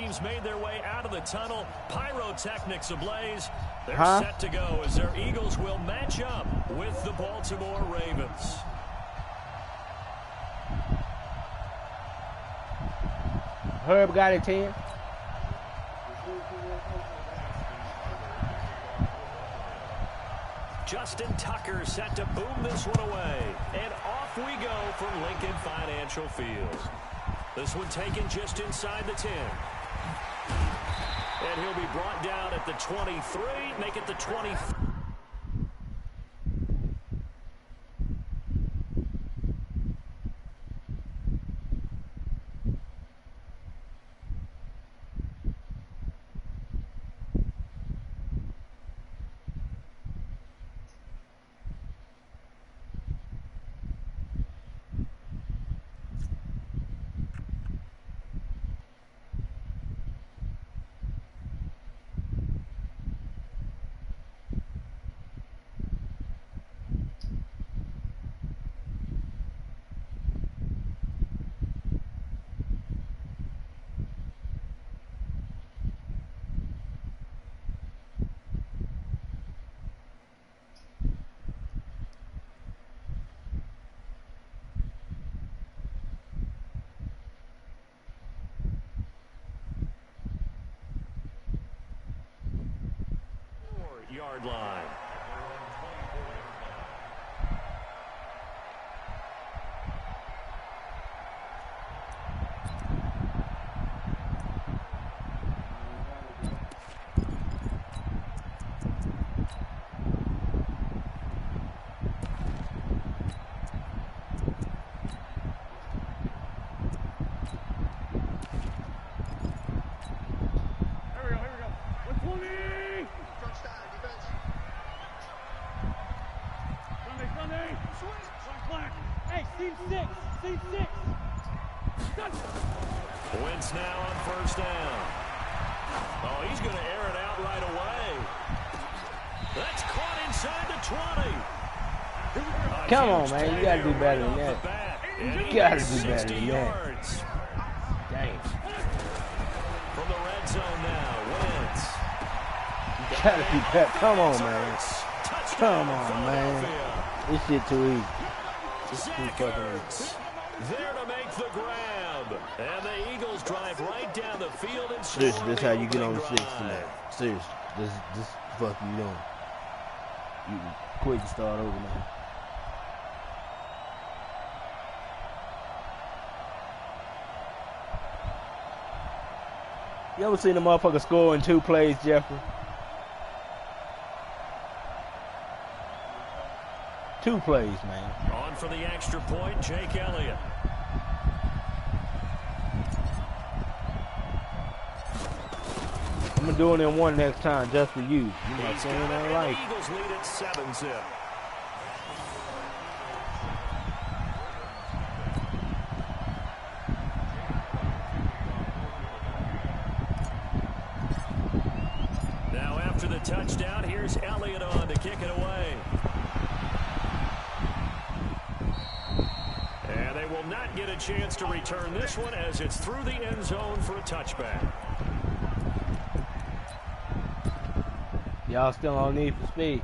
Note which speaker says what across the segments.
Speaker 1: teams made their way out of the tunnel. Pyrotechnics ablaze. They're set to go as their Eagles will match up with the Baltimore Ravens.
Speaker 2: herbgotti10's.
Speaker 1: Justin Tucker set to boom this one away. And off we go from Lincoln Financial Field. This one taken just inside the 10. And he'll be brought down at the 23, make it the 24. Yard line. Wentz now on first down. Oh, he's going to air it out right away. That's caught inside the 20.
Speaker 2: Come on, man. You got to do better than that. You got to do better than that. Dang.
Speaker 1: From the red zone now, Wentz.
Speaker 2: You got to do better. Come on, man. Come on, man. This shit too easy. This is too fucking easy.
Speaker 1: There to make the grab. And the Eagles drive right down the field and
Speaker 2: seriously, this is how you get on the 6 tonight. Seriously, this fuck you doing. You can quit and start over now. You ever seen a motherfucker score in 2 plays, Jeffrey? 2 plays, man.
Speaker 1: On for the extra point, Jake Elliott.
Speaker 2: I'm gonna do it in 1 next time just for you. You know, saying I like.
Speaker 1: Eagles lead at 7-zip. Now after the touchdown, here's Elliott on to kick it away. And they will not get a chance to return this one as it's through the end zone for a touchback.
Speaker 2: Y'all still on Need for Speed.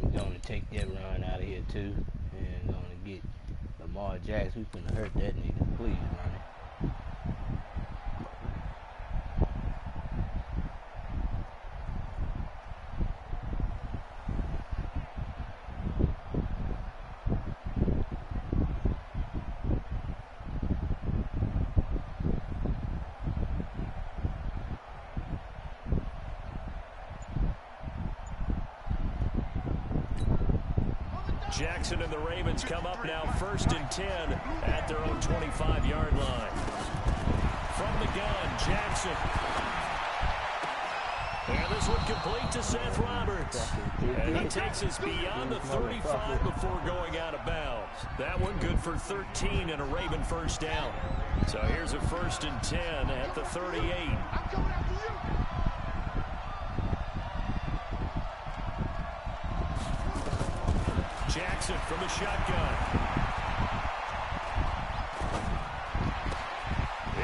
Speaker 2: We're going to take that run out of here too. And going to get Lamar Jackson. We couldn't hurt that nigga. Please, man.
Speaker 1: Jackson and the Ravens come up now 1st and 10 at their own 25-yard line. From the gun, Jackson. And this one complete to Seth Roberts. And he takes us beyond the 35 before going out of bounds. That one good for 13 and a Raven first down. So here's a 1st and 10 at the 38. Jackson from the shotgun.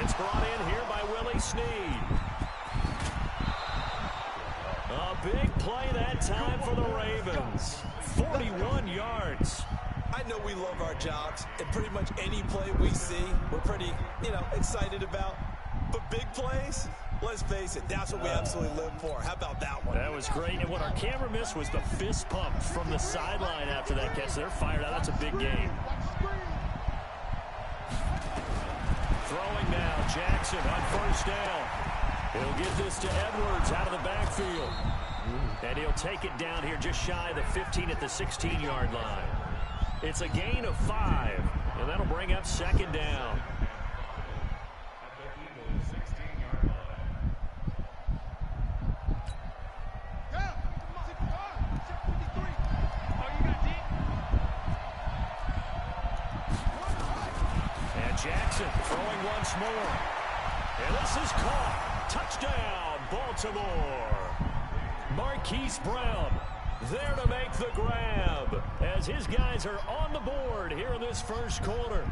Speaker 1: It's brought in here by Willie Snead. A big play that time for the Ravens. 41 yards.
Speaker 3: I know we love our jobs, and pretty much any play we see, we're pretty, excited about. But big plays, let's face it, that's what we absolutely live for. How about that one?
Speaker 1: That was great, and what our camera missed was the fist pump from the sideline after that catch. They're fired out. That's a big game. Throwing now, Jackson on first down. He'll get this to Edwards out of the backfield. And he'll take it down here just shy of the 15 at the 16-yard line. It's a gain of 5, and that'll bring up second down. And Jackson throwing once more. And this is caught. Touchdown, Baltimore. Marquise Brown there to make the grab as his guys are on the board here in this first quarter.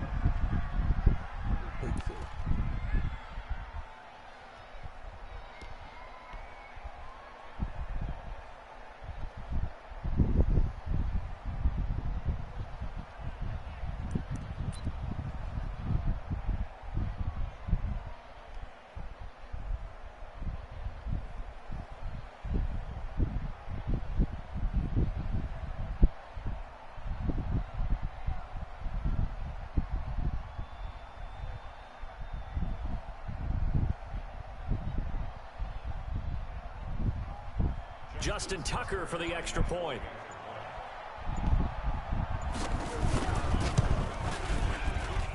Speaker 1: Justin Tucker for the extra point.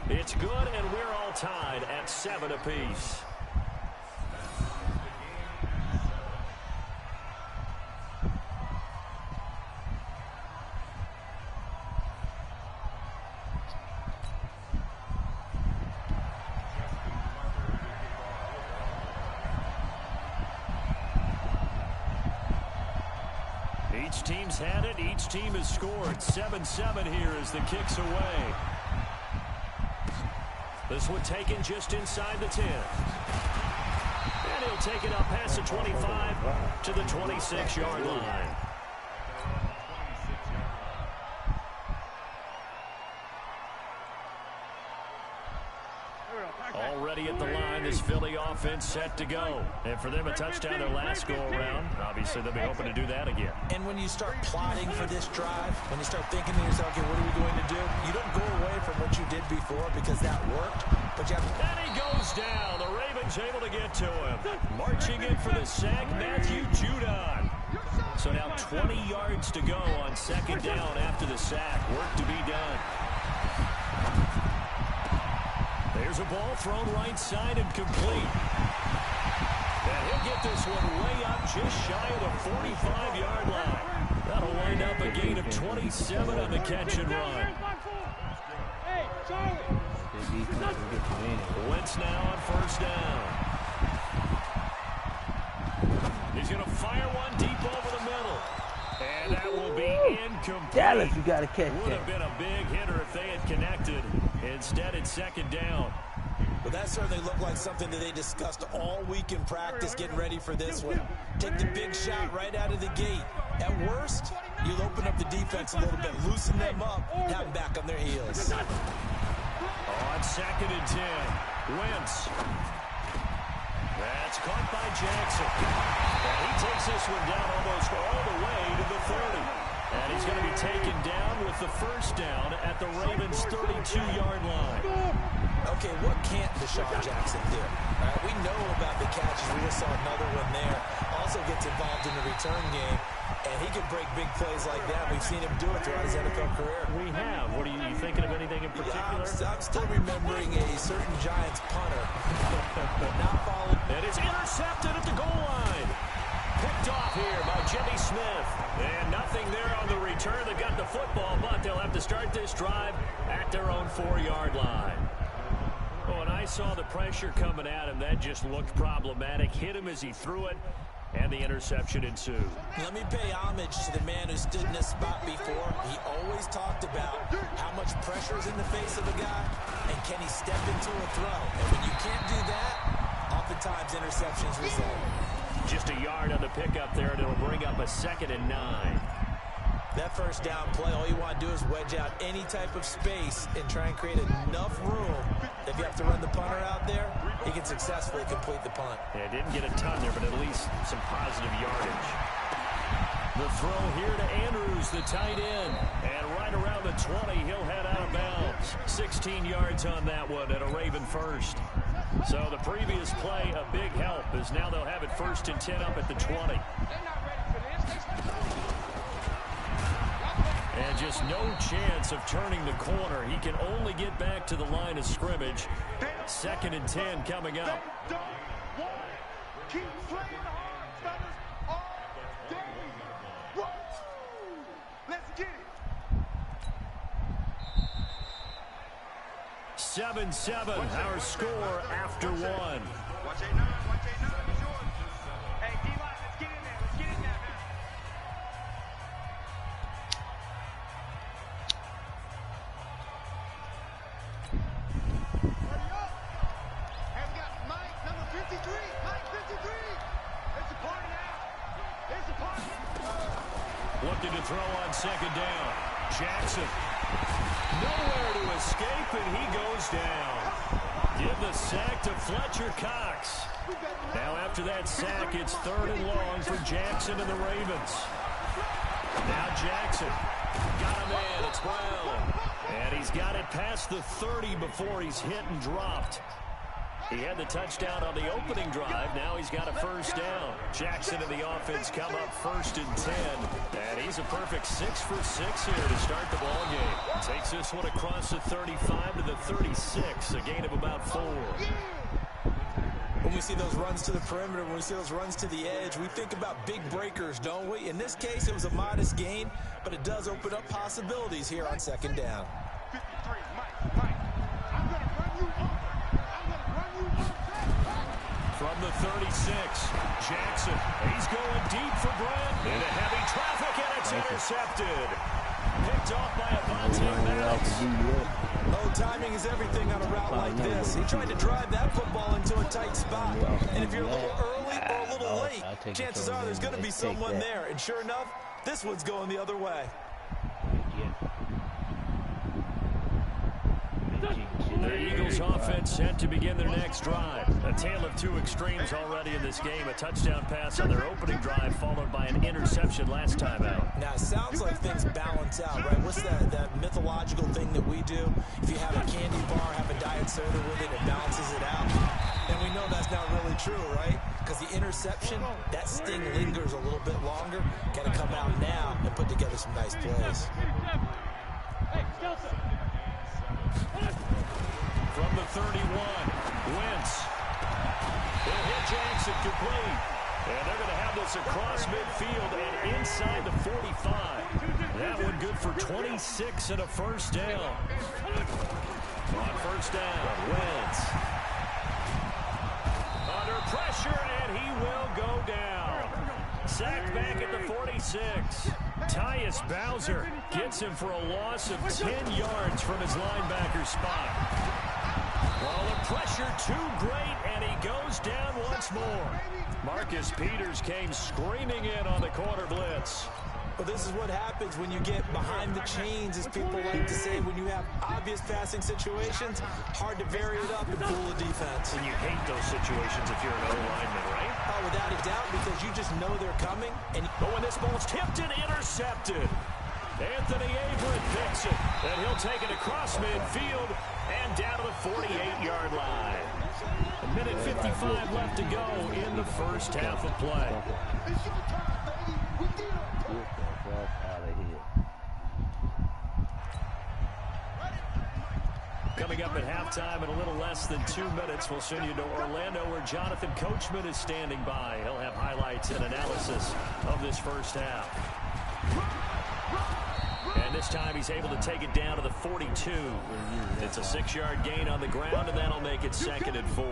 Speaker 1: It's good, and we're all tied at 7 apiece. Each team's had it. Each team has scored. 7-7 here as the kick's away. This one taken just inside the 10. And he'll take it up past the 25 to the 26-yard line. Already at the line, this Philly offense set to go. And for them, a touchdown their last go-around. Obviously, they'll be hoping to do that again.
Speaker 3: And when you start plotting for this drive, when you start thinking to yourself, okay, what are we going to do? You don't go away from what you did before because that worked. But you have to...
Speaker 1: And he goes down. The Ravens able to get to him. Marching in for the sack, Matthew Judon. So now 20 yards to go on second down after the sack. Work to be done. There's a ball thrown right side and complete. And he'll get this one way up just shy of the 45-yard line. That'll wind up a gain of 27 on the catch and run. Wentz now on first down. He's going to fire one deep over the middle. And that will be incomplete.
Speaker 2: Dallas, you got to catch that.
Speaker 1: Would have been a big hitter if they had connected. Instead, it's second down.
Speaker 3: Well, that certainly looked like something that they discussed all week in practice, getting ready for this one. Take the big shot right out of the gate. At worst, you'll open up the defense a little bit, loosen them up, and have them back on their heels.
Speaker 1: On second and 10, Wentz. That's caught by Jackson. And he takes this one down almost all the way to the 30. And he's going to be taken down with the first down at the Ravens' 32-yard line.
Speaker 3: Okay, what can't Deshaun Jackson do? We know about the catches. We just saw another one there. Also gets involved in the return game, and he can break big plays like that. We've seen him do it throughout his NFL career.
Speaker 1: We have. What are you thinking of anything in particular?
Speaker 3: Yeah, I'm still remembering a certain Giants punter. Not followed.
Speaker 1: And it's intercepted at the goal line. Picked off here by Jimmy Smith. And nothing there on the return. They got the football, but they'll have to start this drive at their own 4-yard line. Oh, and I saw the pressure coming at him. That just looked problematic. Hit him as he threw it. and the interception ensued.
Speaker 3: Let me pay homage to the man who stood in this spot before. He always talked about how much pressure is in the face of a guy, and can he step into a throw. And when you can't do that, oftentimes interceptions result.
Speaker 1: Just a yard on the pickup there, and it'll bring up a 2nd and 9.
Speaker 3: That first down play, all you want to do is wedge out any type of space and try and create enough room. If you have to run the punter out there, he can successfully complete the punt.
Speaker 1: Yeah, didn't get a ton there, but at least some positive yardage. The throw here to Andrews, the tight end. And right around the 20, he'll head out of bounds. 16 yards on that one at a Raven first. So the previous play, a big help, as now they'll have it 1st and 10 up at the 20. And just no chance of turning the corner. He can only get back to the line of scrimmage. 2nd and 10 coming up.
Speaker 4: Keep playing hard, fellas, all day. Let's get it.
Speaker 1: 7-7, our score after 1.
Speaker 4: Watch A9, watch A9, it's yours. Hey, D-Line, let's get in there. Let's get in there, man. Hurry up. Hey, we got Mike, number 53. Mike, 53. It's a party now. It's a party.
Speaker 1: Looking to throw on 2nd down. Jackson. Nowhere to escape, and he goes down. Give the sack to Fletcher Cox. Now after that sack, it's 3rd and long for Jackson and the Ravens. Now Jackson. Got him in. It's Brown. And he's got it past the 30 before he's hit and dropped. He had the touchdown on the opening drive. Now he's got a 1st down. Jackson and the offense come up 1st and 10. And he's a perfect 6 for 6 here to start the ball game. Takes this one across the 35 to the 36. A gain of about 4.
Speaker 3: When we see those runs to the perimeter, when we see those runs to the edge, we think about big breakers, don't we? In this case, it was a modest gain, but it does open up possibilities here on 2nd down.
Speaker 4: 53, Mike, I'm going to run you over.
Speaker 1: From the 36, Jackson. He's going deep for Brent. Into heavy traffic, and it's intercepted. Picked off by Avonte Maddox.
Speaker 3: Oh, timing is everything on a route like this. He tried to drive that football into a tight spot. And if you're a little early or a little late, chances are there's going to be someone there. And sure enough, this one's going the other way.
Speaker 1: The Eagles offense set to begin their next drive. A tale of two extremes already in this game. A touchdown pass on their opening drive followed by an interception last time out.
Speaker 3: Now, it sounds like things balance out, right? What's that mythological thing that we do? If you have a candy bar, have a diet soda with it, it balances it out. And we know that's not really true, right? Because the interception, that sting lingers a little bit longer. Got to come out now and put together some nice plays.
Speaker 1: From the 31, Wentz. He'll hit Jackson complete. And they're going to have this across midfield and inside the 45. That one good for 26 and a 1st down. On 1st down, Wentz. Under pressure, and he will go down. Sacked back at the 46. Tyus Bowser gets him for a loss of 10 yards from his linebacker spot. Well, the pressure too great, and he goes down once more. Marcus Peters came screaming in on the corner blitz.
Speaker 3: But this is what happens when you get behind the chains, as people like to say. When you have obvious passing situations, hard to vary it up and fool the defense.
Speaker 1: And you hate those situations if you're an O-lineman, right?
Speaker 3: Oh, without a doubt, because you just know they're coming.
Speaker 1: But when this ball's tipped and intercepted, Anthony Averett picks it, and he'll take it across midfield and down to the 48-yard line. A minute 55 left to go in the first half of play. Coming up at halftime in a little less than 2 minutes, we'll send you to Orlando where Jonathan Coachman is standing by. He'll have highlights and analysis of this first half. And this time he's able to take it down to the 42. It's a 6-yard gain on the ground, and that'll make it 2nd and 4.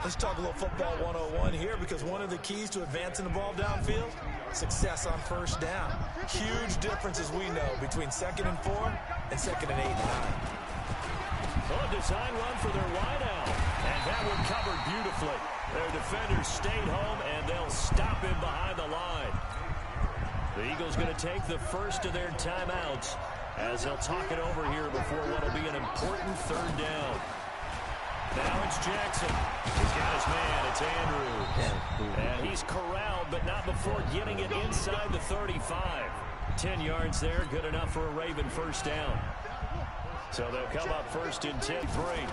Speaker 3: Let's talk a little football 101 here, because one of the keys to advancing the ball downfield, success on first down. Huge difference, as we know, between 2nd and 4 and 2nd and 8 and 9.
Speaker 1: Well, a design run for their wideout, and that one covered beautifully. Their defenders stayed home, and they'll stop him behind the line. The Eagles going to take the first of their timeouts as they'll talk it over here before what will be an important 3rd down. Now it's Jackson. He's got his man. It's Andrews. And he's corralled, but not before getting it inside the 35. 10 yards there, good enough for a Raven first down. So they'll come up first and 10-3.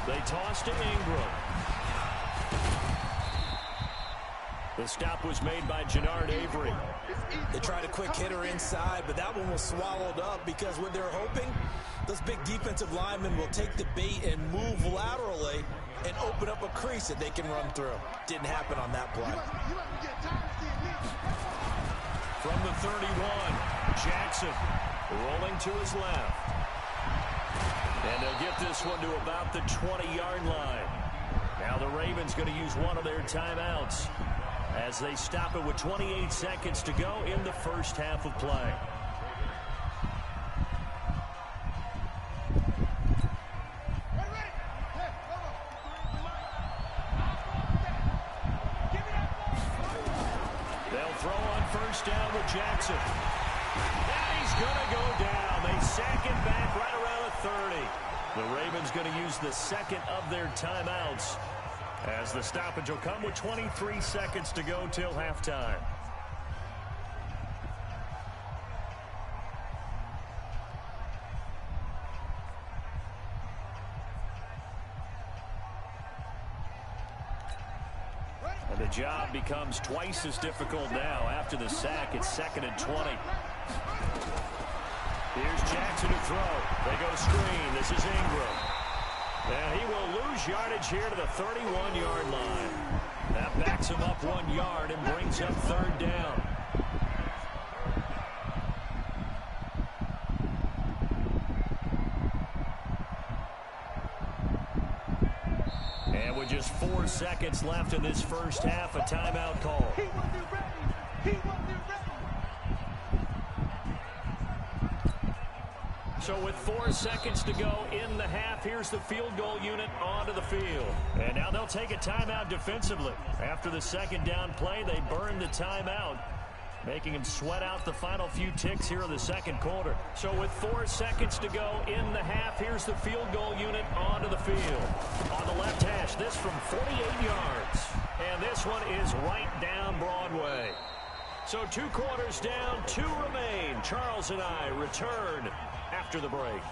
Speaker 1: They toss to Ingram. The stop was made by Jannard Avery.
Speaker 3: They tried a quick hitter inside, but that one was swallowed up, because what they're hoping, those big defensive linemen will take the bait and move laterally and open up a crease that they can run through. Didn't happen on that play.
Speaker 1: From the 31, Jackson rolling to his left. And they'll get this one to about the 20-yard line. Now the Ravens going to use one of their timeouts as they stop it with 28 seconds to go in the first half of play. They'll throw on first down with Jackson. And he's going to go down. They sack him back right around the 30. The Ravens going to use the second of their timeouts, as the stoppage will come with 23 seconds to go till halftime. And the job becomes twice as difficult now. After the sack, it's 2nd and 20. Here's Jackson to throw. They go screen. This is Ingram. And he will lose yardage here to the 31-yard line. That backs him up 1 yard and brings up 3rd down. And with just 4 seconds left in this first half, a timeout call.
Speaker 4: He wasn't ready. He wasn't ready.
Speaker 1: So with 4 seconds to go in the half, here's the field goal unit onto the field. And now they'll take a timeout defensively. After the 2nd down play, they burn the timeout, making them sweat out the final few ticks here in the 2nd quarter. So with 4 seconds to go in the half, here's the field goal unit onto the field. On the left hash, this from 48 yards. And this one is right down Broadway. So 2 quarters down, 2 remain. Charles and I return after the break.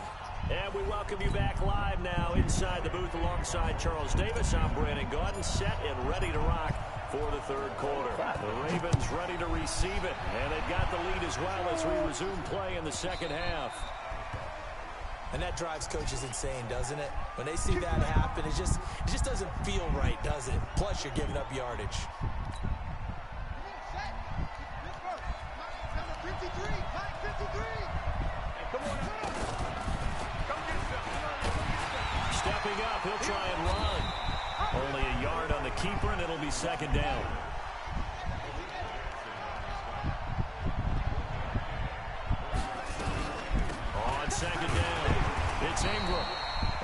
Speaker 1: And we welcome you back live now inside the booth alongside Charles Davis. I'm Brandon Gaudin, set and ready to rock for the 3rd quarter. The Ravens ready to receive it, and they've got the lead as well as we resume play in the 2nd half.
Speaker 3: And that drives coaches insane, doesn't it? When they see that happen, it just doesn't feel right, does it? Plus, you're giving up yardage.
Speaker 4: Number 53, Mike 53. Come on.
Speaker 1: Stepping up, he'll try and run. Only a yard on the keeper, and it'll be 2nd down. On 2nd down, it's Ingram.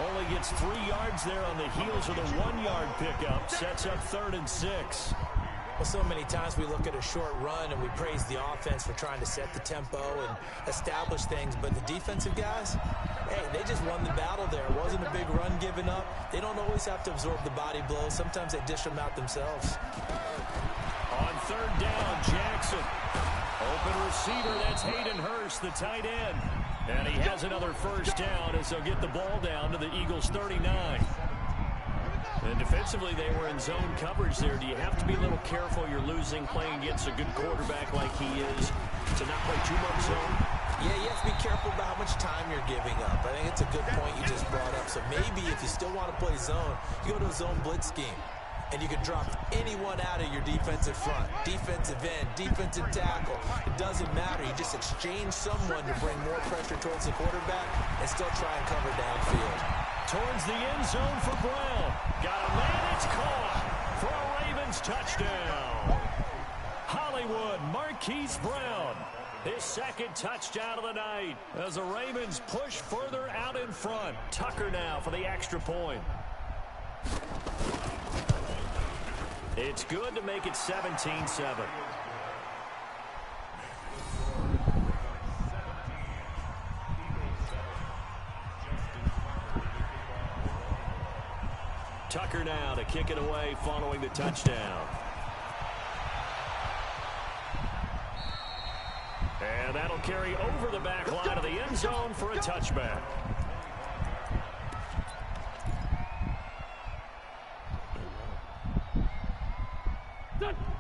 Speaker 1: Only gets 3 yards there on the heels of the 1-yard pickup. Sets up 3rd and 6.
Speaker 3: Well, so many times we look at a short run and we praise the offense for trying to set the tempo and establish things, but the defensive guys, hey, they just won the battle there. It wasn't a big run given up. They don't always have to absorb the body blows. Sometimes they dish them out themselves.
Speaker 1: On 3rd down, Jackson. Open receiver, that's Hayden Hurst, the tight end. And he has another first down as they'll get the ball down to the Eagles' 39. And defensively, they were in zone coverage there. Do you have to be a little careful? You're losing playing against a good quarterback like he is to not play too much zone?
Speaker 3: Yeah, you have to be careful about how much time you're giving up. I think it's a good point you just brought up. So maybe if you still want to play zone, you go to a zone blitz scheme. And you can drop anyone out of your defensive front, defensive end, defensive tackle. It doesn't matter. You just exchange someone to bring more pressure towards the quarterback and still try and cover downfield.
Speaker 1: Towards the end zone for Brown. Got a man It's caught for a Ravens touchdown. Hollywood Marquise Brown, his second touchdown of the night as the Ravens push further out in front. Tucker now for the extra point. It's good to make it 17-7. Tucker now to kick it away following the touchdown. And that'll carry over the back line of the end zone for a touchback.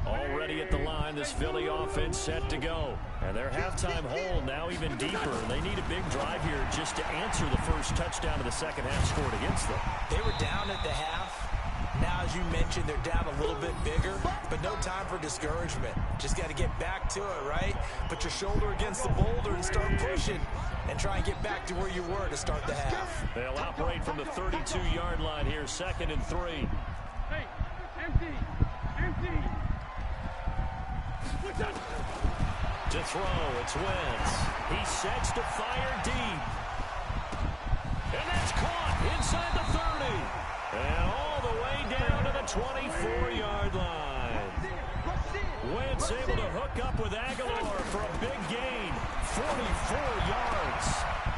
Speaker 1: Already at the line, this Philly offense set to go. And their halftime hole now even deeper. They need a big drive here just to answer the first touchdown of the second half scored against them.
Speaker 3: They were down at the half. Now, as you mentioned, they're down a little bit bigger, but no time for discouragement. Just got to get back to it, right? Put your shoulder against the boulder and start pushing and try and get back to where you were to start the half.
Speaker 1: They'll operate from the 32-yard line here, 2nd and 3.
Speaker 4: Hey, empty.
Speaker 1: To throw, it's Wentz. He sets to fire deep. And that's caught inside the 30. And all the way down to the 24-yard line. Wentz able to hook up with Aguilar for a big gain. 44 yards.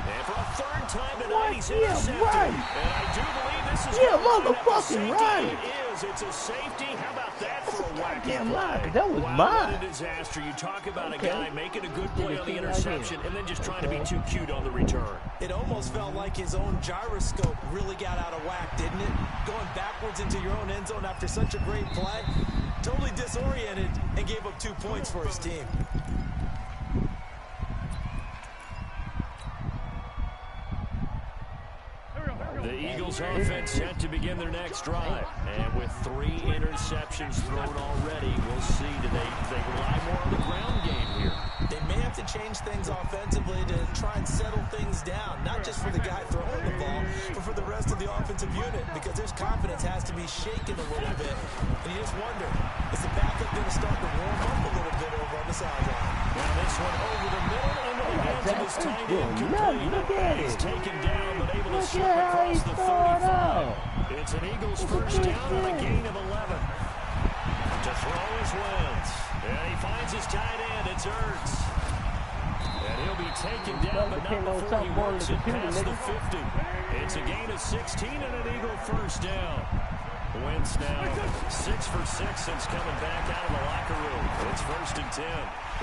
Speaker 1: And for a third time tonight, he's intercepted.
Speaker 2: Right.
Speaker 1: And I do believe this is
Speaker 2: motherfucking right.
Speaker 1: It is. It's a safety. How about that for a wacky
Speaker 2: Damn
Speaker 1: play?
Speaker 2: right. That was
Speaker 1: Wow,
Speaker 2: mine.
Speaker 1: what a disaster. You talk about a guy making a good play on the interception and then just trying to be too cute on the return.
Speaker 3: It almost felt like his own gyroscope really got out of whack, didn't it? Going backwards into your own end zone after such a great play. Totally disoriented and gave up 2 points for his team.
Speaker 1: The Eagles offense set to begin their next drive. And with 3 interceptions thrown already, we'll see. Do they rely more on the ground game here?
Speaker 3: They may have to change things offensively to try and settle things down, not just for the guy throwing the ball, but for the rest of the offensive unit, because their confidence has to be shaken a little bit. And you just wonder, is the backup going to start to warm up a little bit over on the sideline?
Speaker 1: Now this one over the middle into the hands of his tight end. Complete. He's taken down, but able to slip across the 35. It's an Eagles first down on a gain of 11. To throw his Wentz. And he finds his tight end. It's Ertz. And he'll be taken down, but not before he works it past the 50. It's a gain of 16 and an Eagle first down. Wentz now 6 for 6 since coming back out of the locker room. It's 1st and 10.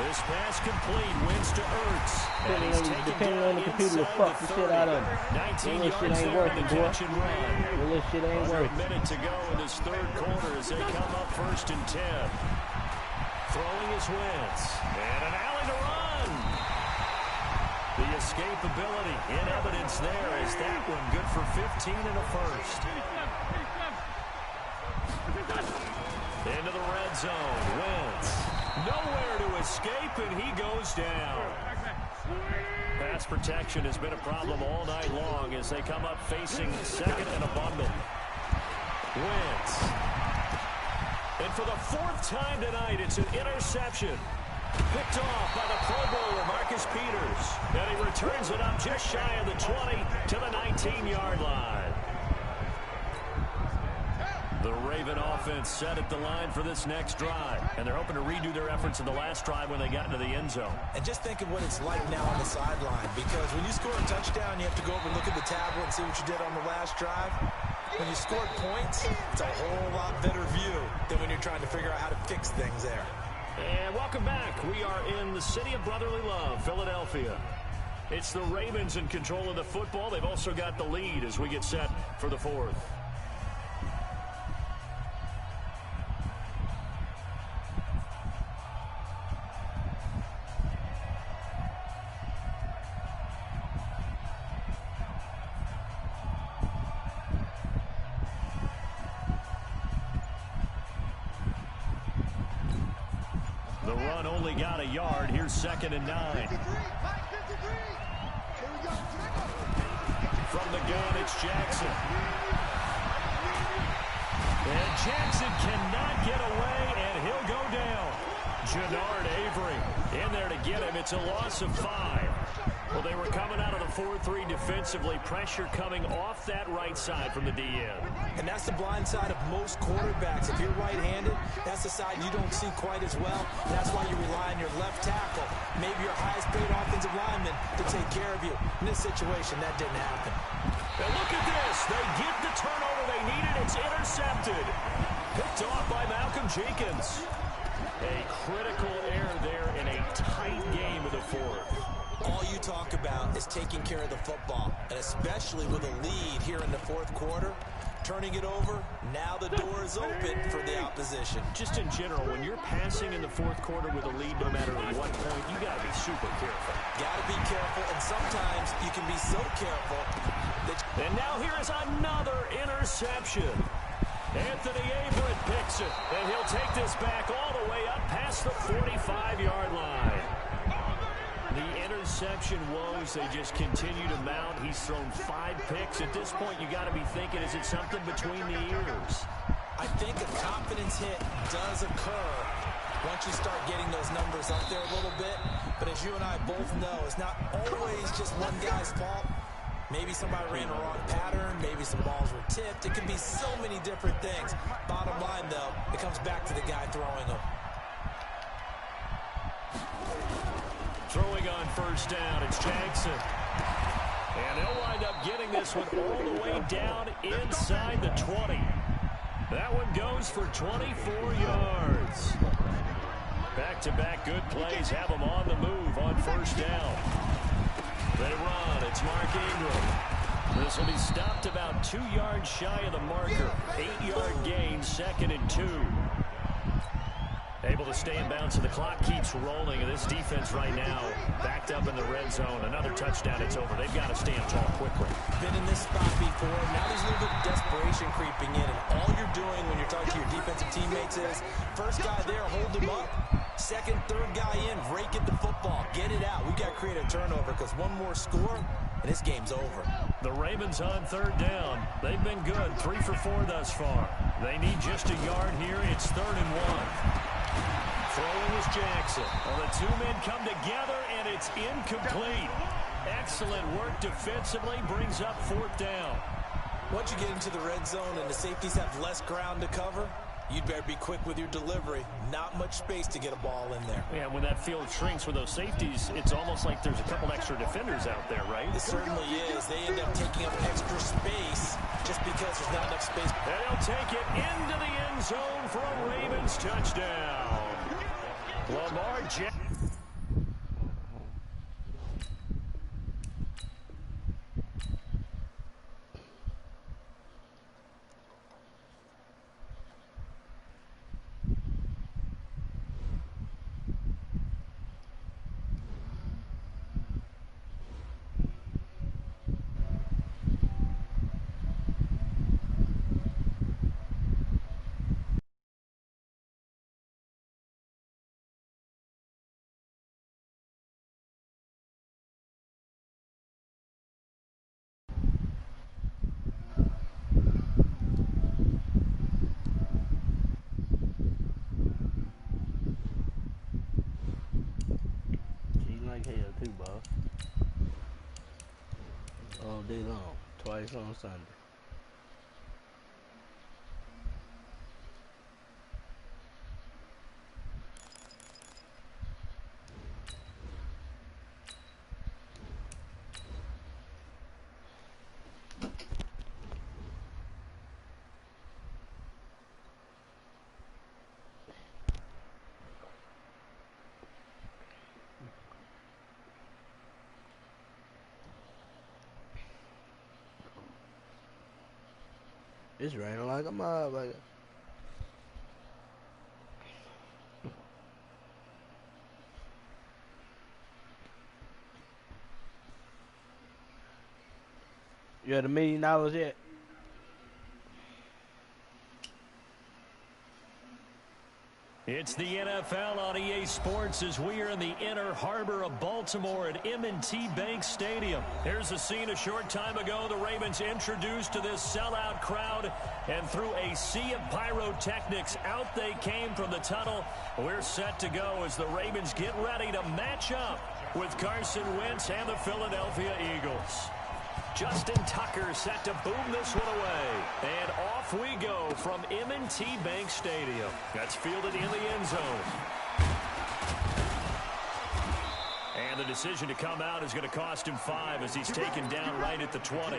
Speaker 1: This pass complete. Wentz to Ertz. And he's taken down
Speaker 2: on the computer to fuck the shit out of him.
Speaker 1: 19 yards there in the catch and run.
Speaker 2: Well, this shit ain't
Speaker 1: Under
Speaker 2: working.
Speaker 1: a minute to go in this third quarter as they come up 1st and 10. Throwing his Wentz. And an alley to run. The escapability in evidence there is that one good for 15 and a first. Into the red zone. Wentz. Nowhere to escape, and he goes down. Pass protection has been a problem all night long as they come up facing 2nd and a bundle. Wentz. And for the 4th time tonight, it's an interception. Picked off by the Pro Bowler, Marcus Peters. And he returns it up just shy of the 20 to the 19-yard line. The Raven offense set at the line for this next drive. And they're hoping to redo their efforts in the last drive when they got into the end zone.
Speaker 3: And just think of what it's like now on the sideline, because when you score a touchdown, you have to go over and look at the tablet and see what you did on the last drive. When you scored points, it's a whole lot better view than when you're trying to figure out how to fix things there.
Speaker 1: And welcome back. We are in the city of brotherly love, Philadelphia. It's the Ravens in control of the football. They've also got the lead as we get set for the 4th. The run only got a yard. Here's 2nd and 9. From the gun, it's Jackson. And Jannard Avery in there to get him. It's a loss of 5. Well, they were coming out of the 4-3 defensively. Pressure coming off that right side from the DN.
Speaker 3: And that's the blind side of most quarterbacks. If you're right-handed, that's the side you don't see quite as well. That's why you rely on your left tackle, maybe your highest-paid offensive lineman, to take care of you. In this situation, that didn't happen.
Speaker 1: And look at this. They get the turnover they needed. It's intercepted. Picked off by Malcolm Jenkins. A critical error there in a tight game of the fourth.
Speaker 3: All you talk about is taking care of the football, and especially with a lead here in the fourth quarter, turning it over, now the door is open for the opposition.
Speaker 1: Just in general, when you're passing in the fourth quarter with a lead, no matter at what point, you got to be super careful.
Speaker 3: Got to be careful, and sometimes you can be so careful that...
Speaker 1: And now here is another interception. Anthony Averett picks it, and he'll take this back all the way up past the 45-yard line. The interception woes, they just continue to mount. He's thrown 5 picks. At this point, you got to be thinking, is it something between the ears?
Speaker 3: I think a confidence hit does occur once you start getting those numbers up there a little bit. But as you and I both know, it's not always just one guy's fault. Maybe somebody ran a wrong pattern. Maybe some balls were tipped. It can be so many different things. Bottom line, though, it comes back to the guy throwing them.
Speaker 1: Throwing on first down, it's Jackson. And he'll wind up getting this one all the way down inside the 20. That one goes for 24 yards. Back-to-back good plays have them on the move on first down. They run, it's Mark Ingram. This will be stopped about 2 yards shy of the marker. 8-yard gain, 2nd and 2. Able to stay in bounds, so the clock keeps rolling. And this defense right now backed up in the red zone. Another touchdown, it's over. They've got to stand tall quickly.
Speaker 3: Been in this spot before. Now there's a little bit of desperation creeping in. And all you're doing when you're talking to your defensive teammates is, first guy there, hold him up. Second, third guy in, rake at the football. Get it out. We've got to create a turnover because one more score, and this game's over.
Speaker 1: The Ravens on third down. They've been good. 3 for 4 thus far. They need just a yard here. It's 3rd and 1. Throwing is Jackson. Well, the 2 men come together, and it's incomplete. Excellent work defensively. Brings up 4th down.
Speaker 3: Once you get into the red zone and the safeties have less ground to cover, you'd better be quick with your delivery. Not much space to get a ball in there.
Speaker 1: Yeah, when that field shrinks with those safeties, it's almost like there's a couple extra defenders out there, right?
Speaker 3: It certainly is. They end up taking up extra space just because there's not enough space.
Speaker 1: And he'll take it into the end zone for a Ravens touchdown. Lamar Jackson.
Speaker 2: All day long, twice on Sunday. It's raining like a motherfucker. You had $1 million yet?
Speaker 1: It's It's the NFL on EA Sports as we are in the inner harbor of Baltimore at M&T Bank Stadium. Here's a scene a short time ago. The Ravens introduced to this sellout crowd, and through a sea of pyrotechnics, out they came from the tunnel. We're set to go as the Ravens get ready to match up with Carson Wentz and the Philadelphia Eagles. Justin Tucker set to boom this one away. And off we go from M&T Bank Stadium. That's fielded in the end zone. And the decision to come out is going to cost him 5 as he's taken down right at the 20.